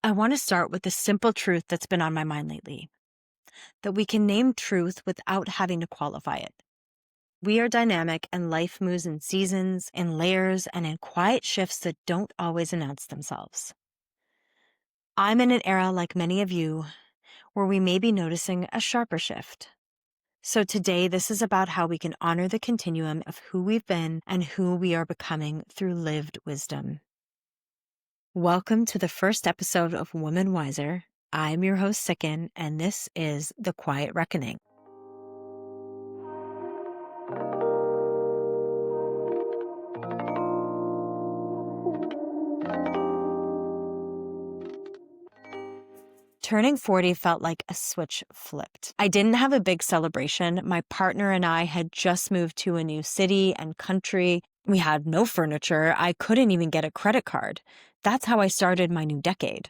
I want to start with the simple truth that's been on my mind lately, that we can name truth without having to qualify it. We are dynamic and life moves in seasons, in layers, and in quiet shifts that don't always announce themselves. I'm in an era like many of you where we may be noticing a sharper shift. So today, this is about how we can honor the continuum of who we've been and who we are becoming through lived wisdom. Welcome to the first episode of Woman Wiser. I'm your host, Sikin, and this is The Quiet Reckoning. Turning 40 felt like a switch flipped. I didn't have a big celebration. My partner and I had just moved to a new city and country. We had no furniture. I couldn't even get a credit card. That's how I started my new decade.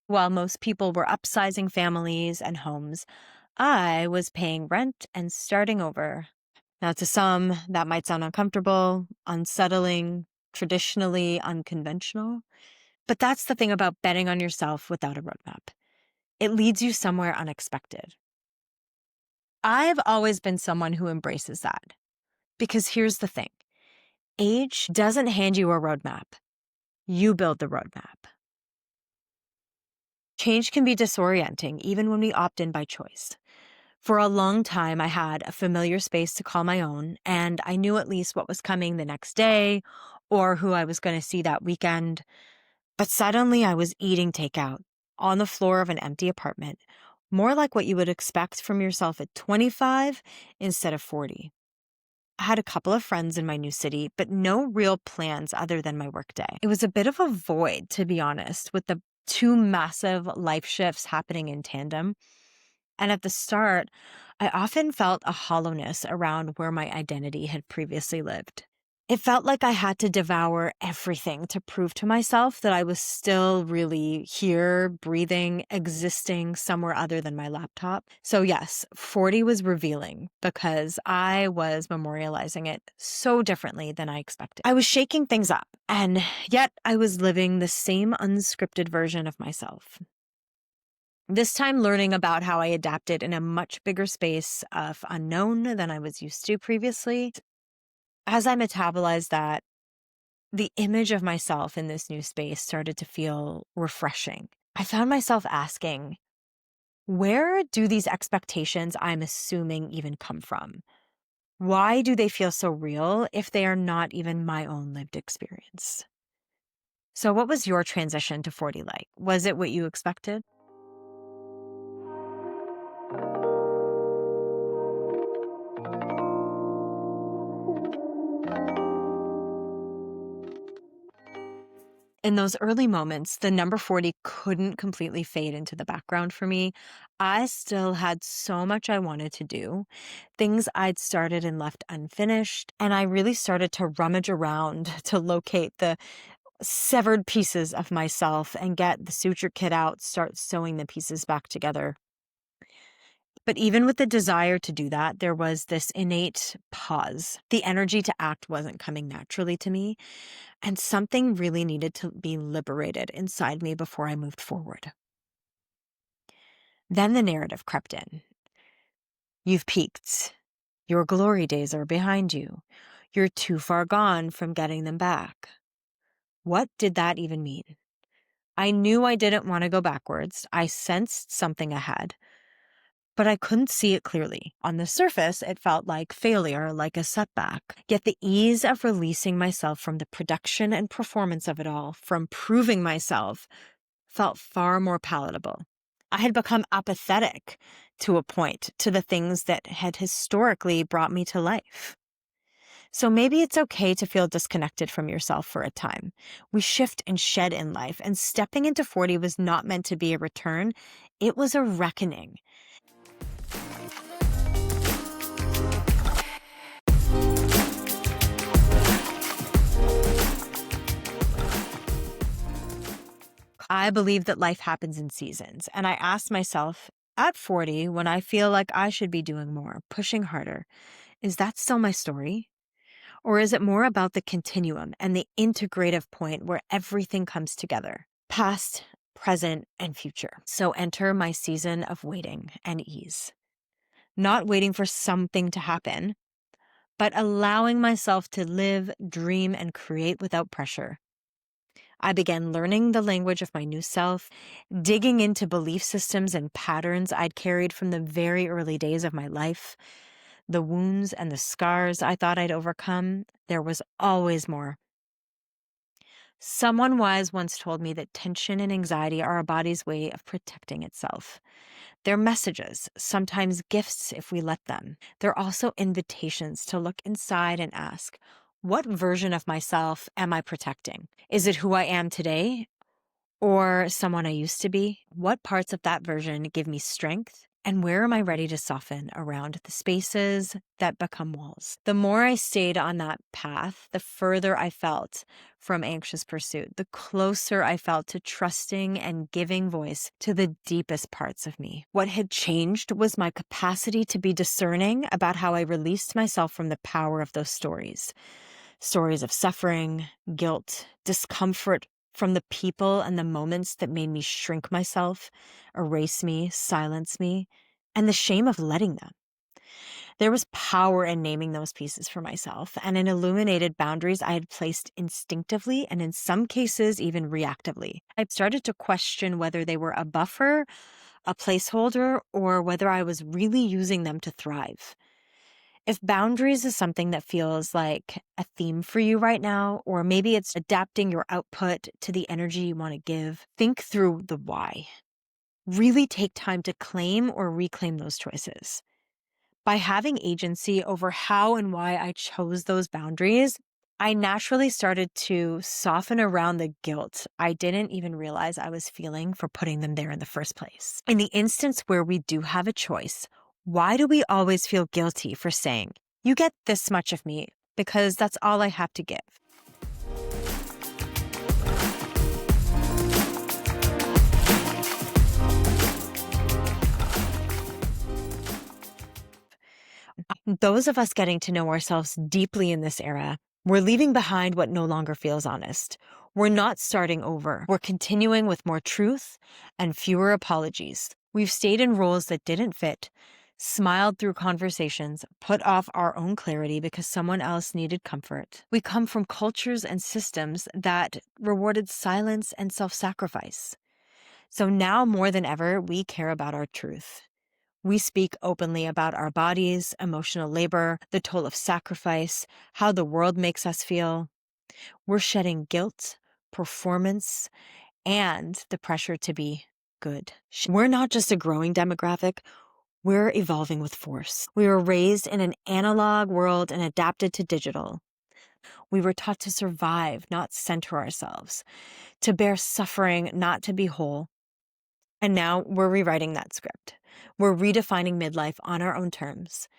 While most people were upsizing families and homes, I was paying rent and starting over. Now, to some, that might sound uncomfortable, unsettling, traditionally unconventional. But that's the thing about betting on yourself without a roadmap. It leads you somewhere unexpected. I've always been someone who embraces that. Because here's the thing. Age doesn't hand you a roadmap. You build the roadmap. Change can be disorienting, even when we opt in by choice. For a long time, I had a familiar space to call my own, and I knew at least what was coming the next day or who I was going to see that weekend. But suddenly, I was eating takeout on the floor of an empty apartment, more like what you would expect from yourself at 25 instead of 40. I had a couple of friends in my new city, but no real plans other than my workday. It was a bit of a void, to be honest, with the two massive life shifts happening in tandem. And at the start, I often felt a hollowness around where my identity had previously lived. It felt like I had to devour everything to prove to myself that I was still really here, breathing, existing somewhere other than my laptop. So yes, 40 was revealing because I was memorializing it so differently than I expected. I was shaking things up, and yet I was living the same unscripted version of myself. This time learning about how I adapted in a much bigger space of unknown than I was used to previously. As I metabolized that, the image of myself in this new space started to feel refreshing. I found myself asking, where do these expectations I'm assuming even come from? Why do they feel so real if they are not even my own lived experience? So what was your transition to 40 like? Was it what you expected? In those early moments, the number 40 couldn't completely fade into the background for me. I still had so much I wanted to do, things I'd started and left unfinished, and I really started to rummage around to locate the severed pieces of myself and get the suture kit out, start sewing the pieces back together. But even with the desire to do that, there was this innate pause. The energy to act wasn't coming naturally to me, and something really needed to be liberated inside me before I moved forward. Then the narrative crept in. You've peaked. Your glory days are behind you. You're too far gone from getting them back. What did that even mean? I knew I didn't want to go backwards. I sensed something ahead, but I couldn't see it clearly. On the surface, it felt like failure, like a setback. Yet the ease of releasing myself from the production and performance of it all, from proving myself, felt far more palatable. I had become apathetic to a point to the things that had historically brought me to life. So maybe it's okay to feel disconnected from yourself for a time. We shift and shed in life, and stepping into 40 was not meant to be a return. It was a reckoning. I believe that life happens in seasons, and I asked myself, at 40, when I feel like I should be doing more, pushing harder, is that still my story? Or is it more about the continuum and the integrative point where everything comes together? Past, present, and future. So enter my season of waiting and ease. Not waiting for something to happen, but allowing myself to live, dream, and create without pressure. I began learning the language of my new self, digging into belief systems and patterns I'd carried from the very early days of my life. The wounds and the scars I thought I'd overcome, there was always more. Someone wise once told me that tension and anxiety are our body's way of protecting itself. They're messages, sometimes gifts if we let them. They're also invitations to look inside and ask, what version of myself am I protecting? Is it who I am today or someone I used to be? What parts of that version give me strength? And where am I ready to soften around the spaces that become walls? The more I stayed on that path, the further I felt from anxious pursuit, the closer I felt to trusting and giving voice to the deepest parts of me. What had changed was my capacity to be discerning about how I released myself from the power of those stories. Stories of suffering, guilt, discomfort from the people and the moments that made me shrink myself, erase me, silence me, and the shame of letting them. There was power in naming those pieces for myself and in illuminated boundaries I had placed instinctively and in some cases even reactively. I started to question whether they were a buffer, a placeholder, or whether I was really using them to thrive. If boundaries is something that feels like a theme for you right now, or maybe it's adapting your output to the energy you want to give, think through the why. Really take time to claim or reclaim those choices. By having agency over how and why I chose those boundaries, I naturally started to soften around the guilt I didn't even realize I was feeling for putting them there in the first place. In the instance where we do have a choice, why do we always feel guilty for saying, you get this much of me because that's all I have to give? Those of us getting to know ourselves deeply in this era, we're leaving behind what no longer feels honest. We're not starting over. We're continuing with more truth and fewer apologies. We've stayed in roles that didn't fit, smiled through conversations, put off our own clarity because someone else needed comfort. We come from cultures and systems that rewarded silence and self-sacrifice. So now more than ever, we care about our truth. We speak openly about our bodies, emotional labor, the toll of sacrifice, how the world makes us feel. We're shedding guilt, performance, and the pressure to be good. We're not just a growing demographic, we're evolving with force. We were raised in an analog world and adapted to digital. We were taught to survive, not center ourselves, to bear suffering, not to be whole. And now we're rewriting that script. We're redefining midlife on our own terms.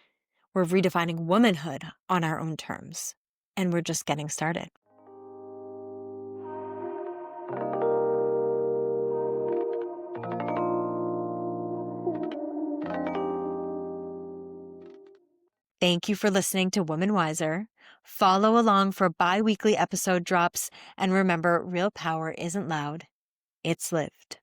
We're redefining womanhood on our own terms. And we're just getting started. Thank you for listening to Woman Wiser. Follow along for bi-weekly episode drops. And remember, real power isn't loud, it's lived.